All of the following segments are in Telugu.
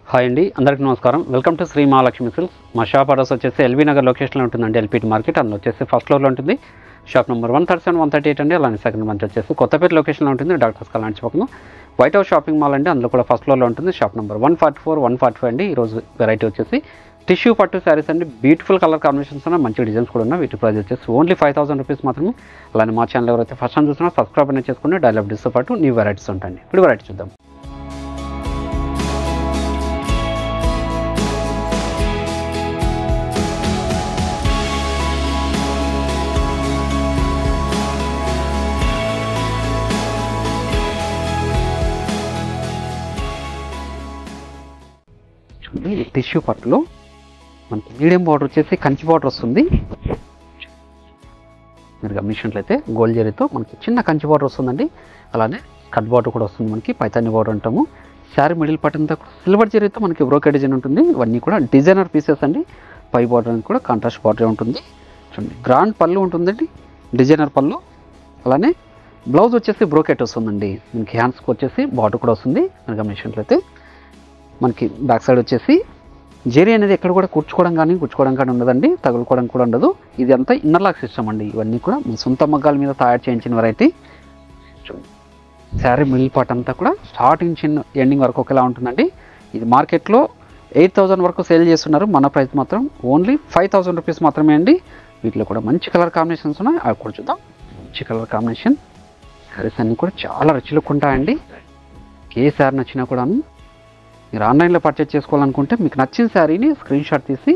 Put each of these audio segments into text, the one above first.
హాయ్ అండి, అందరికీ నమస్కారం. Welcome to Sri Mahalakshmi silks. మా షాప్ అడ్రస్ వచ్చేసి ఎల్బీ నగర్ లొకేషన్లో ఉంటుందండి. ఎల్పీటీ మార్కెట్ అందులో వచ్చేసి ఫస్ట్ ఫ్లోర్లో ఉంటుంది. షాప్ నెంబర్ 137, 138 అండి. అలానే సెకండ్ మంత్ వచ్చేసి కొత్తపేట లొకేషన్లో ఉంటుంది. డాక్టర్స్ కళ్యాణ్ పక్కన వైట్ హౌస్ షాపింగ్ మాల్ అండి. అందులో కూడా ఫస్ట్ ఫ్లోర్లో ఉంటుంది. షాప్ నెంబర్ 144, 145 అండి. ఈరోజు వెరైటీ వచ్చేసి టిష్యూ పట్టు శారీస్ అండి. బ్యూటిఫుల్ కలర్ కాంబినేషన్స్ ఉన్నాయి, మంచి డిజైన్స్ కూడా ఉన్నాయి. వీటి ప్రైస్ వచ్చేసి ఓన్లీ 5000 రూపీస్ మాత్రమే. అలానే మా ఛానల్ ఎవరైతే ఫస్ట్ టైం చూసినా సబ్స్క్రైబ్ అనేది చేసుకుని డైలీ అప్డేట్స్తో పాటు న్యూ వెరైటీస్ ఉంటాయండి. ఇప్పుడు వెరైటీ చూద్దాం. టిష్యూ పట్టులో మనకి మీడియం బార్డర్ వచ్చేసి కంచి బార్డర్ వస్తుంది. మీరు గమనించినట్లయితే గోల్డ్ జరీతో మనకి చిన్న కంచి బార్డర్ వస్తుందండి. అలానే కట్ బార్డర్ కూడా వస్తుంది, మనకి పైతాని బార్డర్ అంటాము. శారీ మిడిల్ పార్ట్ అంతా సిల్వర్ జరీతో మనకి బ్రోకెడ్ డిజైన్ ఉంటుంది. ఇవన్నీ కూడా డిజైనర్ పీసెస్ అండి. పై బార్డర్ అనేది కూడా కాంట్రాస్ట్ బార్డర్ ఉంటుంది. చూడండి, గ్రాండ్ పళ్ళు ఉంటుందండి, డిజైనర్ పళ్ళు. అలానే బ్లౌజ్ వచ్చేసి బ్రోకెట్ వస్తుందండి. మనకి హ్యాండ్స్కి వచ్చేసి బార్డర్ కూడా వస్తుంది. మీరు గమనించినట్లయితే మనకి బ్యాక్ సైడ్ వచ్చేసి జరీ అనేది ఎక్కడ కూడా గుచ్చుకోవడం కానీ ఉండదండి, తగులుకోవడం కూడా ఉండదు. ఇది అంతా ఇన్నర్ లాక్ సిస్టమ్ అండి. ఇవన్నీ కూడా మీ సొంత మగ్గాల మీద తయారు చేయించిన వెరైటీ. శారీ మిడిల్ పార్ట్ అంతా కూడా స్టార్టింగ్ చిన్న ఎండింగ్ వరకు ఒకేలా ఉంటుందండి. ఇది మార్కెట్లో 8000 వరకు సేల్ చేస్తున్నారు. మన ప్రైస్ మాత్రం ఓన్లీ 5000 రూపీస్ మాత్రమే అండి. వీటిలో కూడా మంచి కలర్ కాంబినేషన్స్ ఉన్నాయి, అవి కూడా చూద్దాం. మంచి కలర్ కాంబినేషన్ శారీస్ అన్నీ కూడా చాలా రిచ్ లుక్ ఉంటాయండి. ఏ శారీ నచ్చినా కూడా మీరు ఆన్లైన్లో పర్చేజ్ చేసుకోవాలనుకుంటే మీకు నచ్చిన శారీని స్క్రీన్ షాట్ తీసి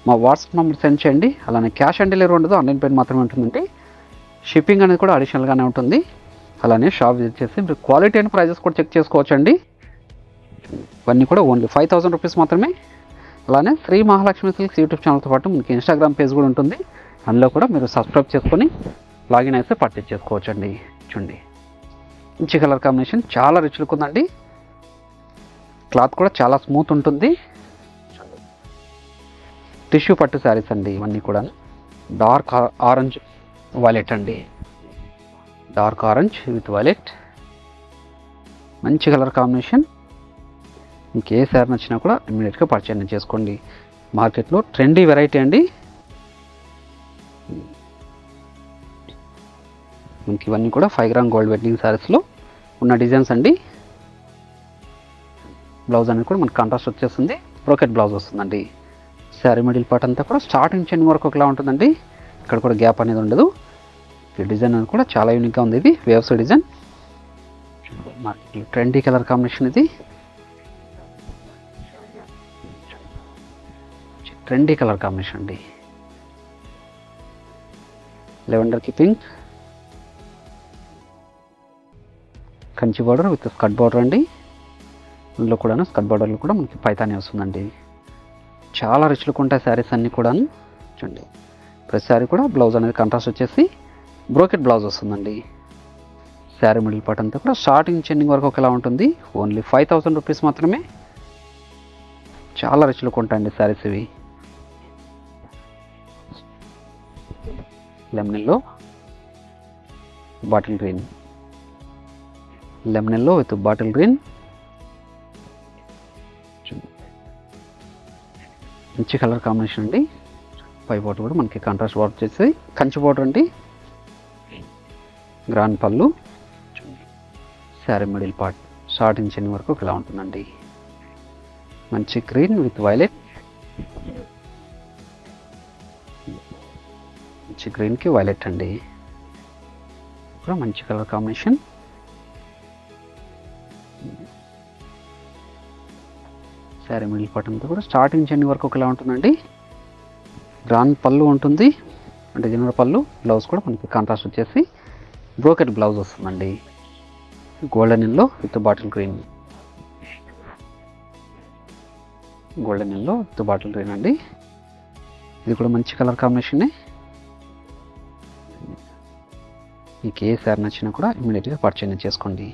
మా వాట్సాప్ నెంబర్ సెండ్ చేయండి. అలానే క్యాష్ ఆన్ డెలివరీ ఉండదు, ఆన్లైన్ పేమెంట్ మాత్రమే ఉంటుందండి. షిప్పింగ్ అనేది కూడా అడిషనల్గానే ఉంటుంది. అలానే షాప్ విజిట్ చేసి మీరు క్వాలిటీ అండ్ ప్రైజెస్ కూడా చెక్ చేసుకోవచ్చండి. ఇవన్నీ కూడా ఓన్లీ 5000 రూపీస్ మాత్రమే. అలానే శ్రీ మహాలక్ష్మి సిల్క్స్ యూట్యూబ్ ఛానల్తో పాటు మీకు ఇన్స్టాగ్రామ్ పేజ్ కూడా ఉంటుంది. అందులో కూడా మీరు సబ్స్క్రైబ్ చేసుకొని లాగిన్ అయితే పర్చేజ్ చేసుకోవచ్చండి. చూడండి, మంచి కలర్ కాంబినేషన్, చాలా రిచ్ లుక్ ఉందండి. క్లాత్ కూడా చాలా స్మూత్ ఉంటుంది. టిష్యూ పట్టు శారీస్ అండి. ఇవన్నీ కూడా డార్క్ ఆరెంజ్ వైలెట్ అండి. డార్క్ ఆరెంజ్ విత్ వైలెట్, మంచి కలర్ కాంబినేషన్. మీకు ఏ శారీ నచ్చినా కూడా ఇమ్మీడియట్గా పర్చేజ్ చేసుకోండి. మార్కెట్లో ట్రెండీ వెరైటీ అండి. మనకి ఇవన్నీ కూడా 5 గ్రామ్ గోల్డ్ వెడ్డింగ్ శారీస్లో ఉన్న డిజైన్స్ అండి. బ్లౌజ్ అనేది కూడా మనకి కాంట్రాస్ట్ వచ్చేస్తుంది, బ్రోకెట్ బ్లౌజ్ వస్తుందండి. శారీ మిడిల్ పార్ట్ అంతా కూడా స్టార్టింగ్ చెన్ వరకు ఒకలా ఉంటుందండి. ఇక్కడ కూడా గ్యాప్ అనేది ఉండదు. ఈ డిజైన్ అనేది కూడా చాలా యూనిక్గా ఉంది. ఇది వేవ్స్ డిజైన్, మార్కెట్లో ట్రెండీ కలర్ కాంబినేషన్. ఇది ట్రెండీ కలర్ కాంబినేషన్ అండి. లెవెండర్కి pink, Kanchi border with skirt border అండి. అందులో కూడా స్కర్ట్ బార్డర్లో కూడా మనకి పైతాని వస్తుందండి. చాలా రిచ్ లుక్ ఉంటాయి శారీస్ అన్నీ కూడా. చూడండి, ప్రతి శారీ కూడా బ్లౌజ్ అనేది కాంట్రాస్ట్ వచ్చేసి బ్రోకెట్ బ్లౌజ్ వస్తుందండి. శారీ మిడిల్ పార్ట్ అంతా కూడా స్టార్టింగ్ చెండింగ్ వరకు ఒకలా ఉంటుంది. ఓన్లీ 5000 రూపీస్ మాత్రమే. చాలా రిచ్ లుక్ ఉంటాయండి శారీస్ ఇవి. Lemon yellow, bottle green, lemon yellow with bottle green. మంచి కలర్ కాంబినేషన్ అండి. పై బార్డర్ కూడా మనకి కాంట్రాస్ట్ బార్డర్ వచ్చేసి కంచి బార్డర్ అండి. గ్రాండ్ పళ్ళు, శారీ మిడిల్ పార్ట్ స్టార్టింగ్ చెన్ వరకు ఇలా ఉంటుందండి. మంచి గ్రీన్ విత్ వైలెట్, మంచి గ్రీన్కి వైలెట్ అండి. కూడా మంచి colour combination. Sari middle part అంతా కూడా స్టార్టింగ్ చెండి వరకు ఒకలా ఉంటుందండి. గ్రాండ్ పళ్ళు ఉంటుంది, డిజైనర్ పళ్ళు. బ్లౌజ్ కూడా మనకి కాంట్రాస్ట్ వచ్చేసి బ్రోకెట్ బ్లౌజ్ వస్తుందండి. Golden yellow with bottle green, golden yellow with bottle green అండి. ఇది కూడా మంచి కలర్ కాంబినేషనే. మీకు ఏ శారీ నచ్చినా కూడా ఇమ్మీడియట్గా పర్చేజ్ చేసుకోండి.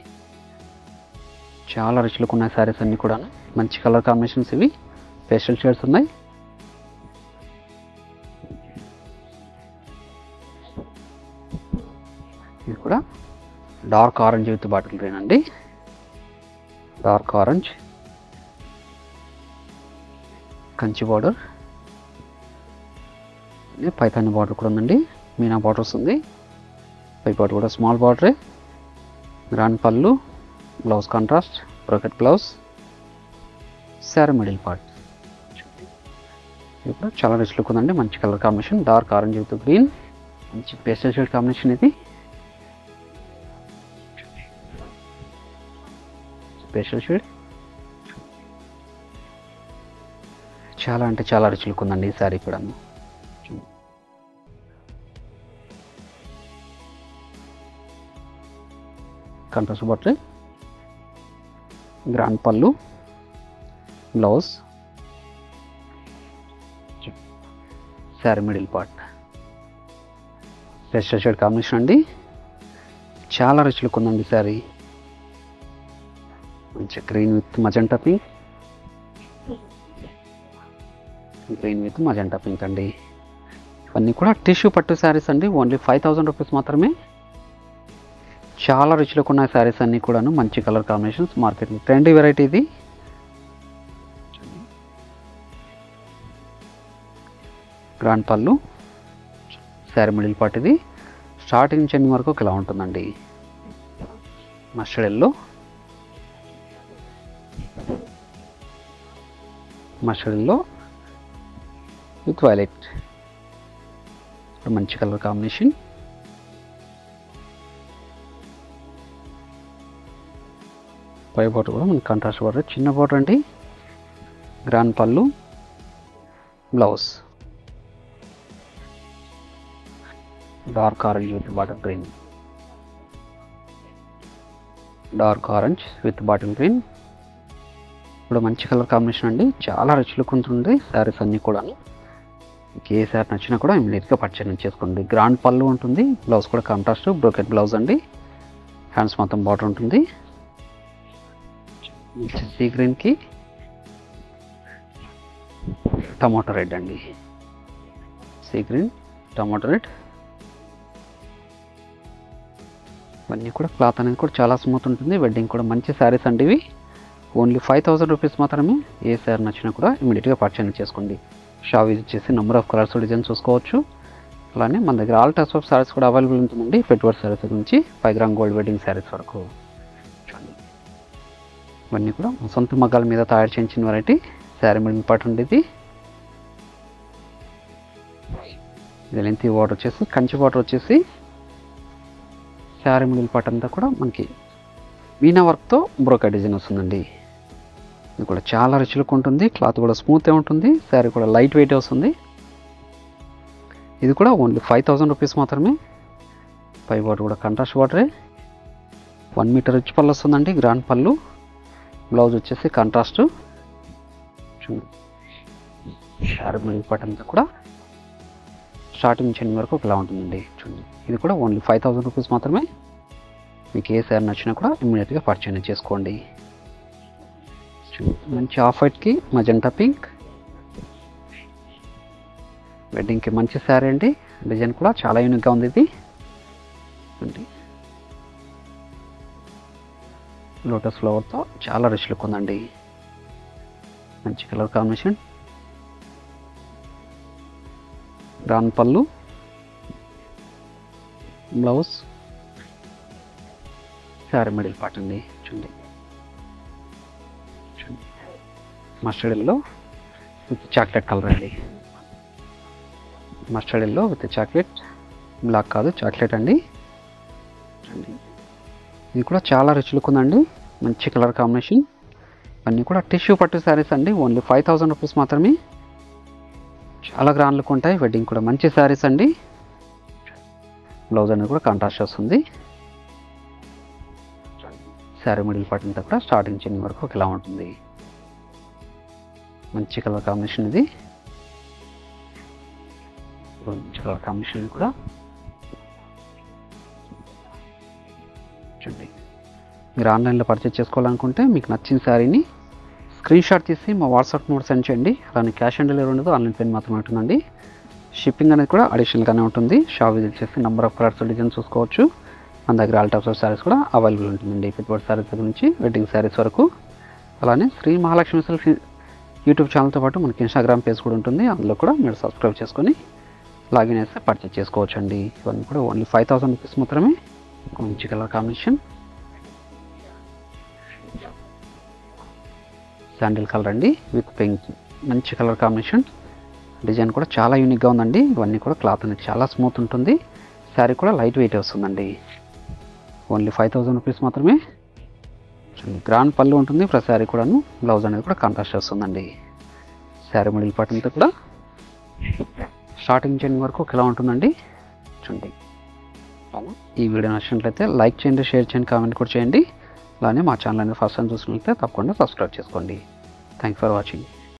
చాలా రిచ్ లుక్ ఉన్నాయి శారీస్ అన్నీ కూడా. మంచి కలర్ కాంబినేషన్స్ ఇవి, పేస్టల్ షేడ్స్ ఉన్నాయి. ఇది కూడా dark orange with bottle green అండి. Dark orange Kanchi border, Paithani border కూడా ఉందండి, మీనా బార్డర్ వస్తుంది, పై బార్డర్ కూడా స్మాల్ బార్డరే, grand pallu, blouse contrast, brocade blouse, sari middle part. ఇది కూడా చాలా రిచ్ లుక్ ఉందండి, మంచి colour combination, dark orange with green, మంచి పేస్టల్ షేడ్ కాంబినేషన్ ఇది. పేస్టల్ షేడ్ చాలా అంటే చాలా రిచ్ లుక్ ఉందండి ఈ శారీ కూడా. Contrast border, grand pallu, blouse, sari middle part, pastel shade combination అండి, చాలా రిచ్ లుక్ ఉందండి శారీ. మంచి green with magenta pink, green with magenta pink అండి. ఇవన్నీ కూడా టిష్యూ పట్టు శారీస్ అండి, ఓన్లీ 5000 రూపీస్ మాత్రమే. చాలా రిచ్ లుక్ ఉన్న శారీస్ అన్నీ కూడాను, మంచి కలర్ కాంబినేషన్స్, మార్కెట్లో ట్రెండీ వెరైటీ ఇది. గ్రాండ్ పళ్ళు, శారీ మిడిల్ పార్ట్ ఇది. స్టార్టింగ్ నుంచి ఎండింగ్ వరకు ఇలా ఉంటుందండి. Mustard yellow, mustard yellow with violet, మంచి కలర్ కాంబినేషన్. పై బార్డర్ కూడా మనకి కాంట్రాస్ట్ బార్డర్, చిన్న బార్డర్ అండి, grand pallu, blouse, dark orange with bottle green, dark orange with bottle green, ఇప్పుడు మంచి కలర్ కాంబినేషన్ అండి, చాలా రిచ్ లుక్ ఉంటుంది శారీస్ అన్నీ కూడా. మీకు ఏ శారీ నచ్చినా కూడా ఇమీడియట్గా పర్చేజ్ చేసుకోండి. గ్రాండ్ పళ్ళు ఉంటుంది, బ్లౌజ్ కూడా కాంట్రాస్ట్ బ్రోకెట్ బ్లౌజ్ అండి, హ్యాండ్స్ మొత్తం బార్డర్ ఉంటుంది. సీ గ్రీన్కి టమాటో రెడ్ అండి, సీ గ్రీన్ టమాటో రెడ్. ఇవన్నీ కూడా క్లాత్ అనేది కూడా చాలా స్మూత్ ఉంటుంది, వెడ్డింగ్ కూడా మంచి శారీస్ అండి ఇవి. ఓన్లీ 5000 రూపీస్ మాత్రమే. ఏ శారీ నచ్చినా కూడా ఇమీడియట్గా పర్చేజ్ చేసుకోండి. షాప్ విజిట్ చేసి నెంబర్ ఆఫ్ కలర్స్ డిజైన్ చూసుకోవచ్చు. అలానే మన దగ్గర ఆల్ టైప్స్ ఆఫ్ శారీస్ కూడా అవైలబుల్ ఉంటుందండి, పెట్టుబడి శారీస్ నుంచి 5 గ్రామ్ గోల్డ్ వెడ్డింగ్ శారీస్ వరకు. ఇవన్నీ కూడా సొంత మగ్గాల మీద తయారు చేయించిన వెరైటీ, శారీ మిడిల్ పార్ట్ ఉండేది. ఇది లెంత్ బార్డర్ వచ్చేసి కంచి బార్డర్ వచ్చేసి, శారీ మిడిల్ పార్ట్ అంతా కూడా మనకి వీనా వర్క్తో బ్రోకా డిజైన్ వస్తుందండి. ఇది కూడా చాలా రిచ్ లుక్ ఉంటుంది, క్లాత్ కూడా స్మూత్గా ఉంటుంది, శారీ కూడా లైట్ వెయిట్ వస్తుంది. ఇది కూడా ఓన్లీ 5000 రూపీస్ మాత్రమే. పై బార్డర్ కూడా కాంట్రాస్ట్ బార్డరే, 1 మీటర్ రిచ్ పళ్ళు వస్తుందండి, గ్రాండ్ పళ్ళు, బ్లౌజ్ వచ్చేసి కాంట్రాస్ట్. శారీ మిడిల్ పార్ట్ అంతా కూడా స్టార్టింగ్ నుంచి ఎండింగ్ వరకు ఇలా ఉంటుందండి. చూడండి, ఇది కూడా ఓన్లీ 5000 రూపీస్ మాత్రమే. మీకు ఏ శారీ నచ్చినా కూడా ఇమ్మీడియట్గా పర్చేజ్ చేసుకోండి. మంచి ఆఫ్ వైట్కి మజెంటా పింక్, వెడ్డింగ్కి మంచి శారీ అండి. డిజైన్ కూడా చాలా యూనిక్గా ఉంది ఇది. లోటస్ ఫ్లవర్తో చాలా రిచ్ లుక్ ఉందండి, మంచి colour combination. Grand pallu, blouse, sari middle part అండి. చూడండి, mustard yellow with chocolate colour అండి, mustard yellow with chocolate, black కాదు చాక్లెట్ అండి. ఇది కూడా చాలా రిచ్ లుక్ ఉందండి, మంచి కలర్ కాంబినేషన్. ఇవన్నీ కూడా టిష్యూ పట్టు శారీస్ అండి, ఓన్లీ 5000 రూపీస్ మాత్రమే. చాలా గ్రాండ్ లుక్ ఉంటాయి, వెడ్డింగ్ కూడా మంచి శారీస్ అండి. బ్లౌజ్ అనేది కూడా కాంట్రాస్ట్ వస్తుంది. శారీ మిడిల్ పార్ట్ అంతా కూడా స్టార్టింగ్ చిన్న వరకు ఇలా ఉంటుంది, మంచి కలర్ కాంబినేషన్ ఇది. మంచి కలర్ కాంబినేషన్ కూడా చూడండి. మీరు ఆన్లైన్లో పర్చేజ్ చేసుకోవాలనుకుంటే మీకు నచ్చిన శారీని స్క్రీన్ షాట్ తీసి మా వాట్సాప్ నెంబర్ సెండ్ చేయండి. అలానే క్యాష్ ఆన్ డెలివరీ ఉండదు, ఆన్లైన్ పేమెంట్ మాత్రమే ఉంటుందండి. షిప్పింగ్ అనేది కూడా అడిషనల్గానే ఉంటుంది. షాప్ విజిట్ చేసి నెంబర్ ఆఫ్ కలర్స్ డిజైన్ చూసుకోవచ్చు. మన దగ్గర ఆల్ టైప్స్ ఆఫ్ శారీస్ కూడా అవైలబుల్ ఉంటుందండి, పెట్టుబడి శారీస్ దగ్గర నుంచి వెడ్డింగ్ శారీస్ వరకు. అలానే శ్రీ మహాలక్ష్మి సిల్క్స్ యూట్యూబ్ ఛానల్తో పాటు మనకి ఇన్స్టాగ్రామ్ పేజ్ కూడా ఉంటుంది, అందులో కూడా మీరు సబ్స్క్రైబ్ చేసుకొని లాగిన్ చేస్తే పర్చేజ్ చేసుకోవచ్చు అండి. ఇవన్నీ కూడా ఓన్లీ 5000 రూపీస్ మాత్రమే. మంచి కలర్ కాంబినేషన్, శాండిల్ కలర్ అండి విత్ పింక్, మంచి కలర్ కాంబినేషన్. డిజైన్ కూడా చాలా యూనిక్గా ఉందండి. ఇవన్నీ కూడా క్లాత్ అనేది చాలా స్మూత్ ఉంటుంది. శారీ కూడా లైట్ వెయిట్ వస్తుందండి. ఓన్లీ 5000 రూపీస్ మాత్రమే. గ్రాండ్ పళ్ళు ఉంటుంది, ప్రతి శారీ కూడాను. బ్లౌజ్ అనేది కూడా కాంట్రాస్ట్ వస్తుందండి. శారీ మిడిల్ పార్ట్ అంతా కూడా స్టార్టింగ్ ఎండింగ్ వరకు ఒకేలా ఉంటుందండి. చూడండి, ఈ వీడియో నచ్చినట్లయితే లైక్ చేయండి, షేర్ చేయండి, కామెంట్ కూడా చేయండి. అలానే మా ఛానల్ అనేది ఫస్ట్ టైం చూసినట్లయితే తప్పకుండా సబ్స్క్రైబ్ చేసుకోండి. Thanks for watching.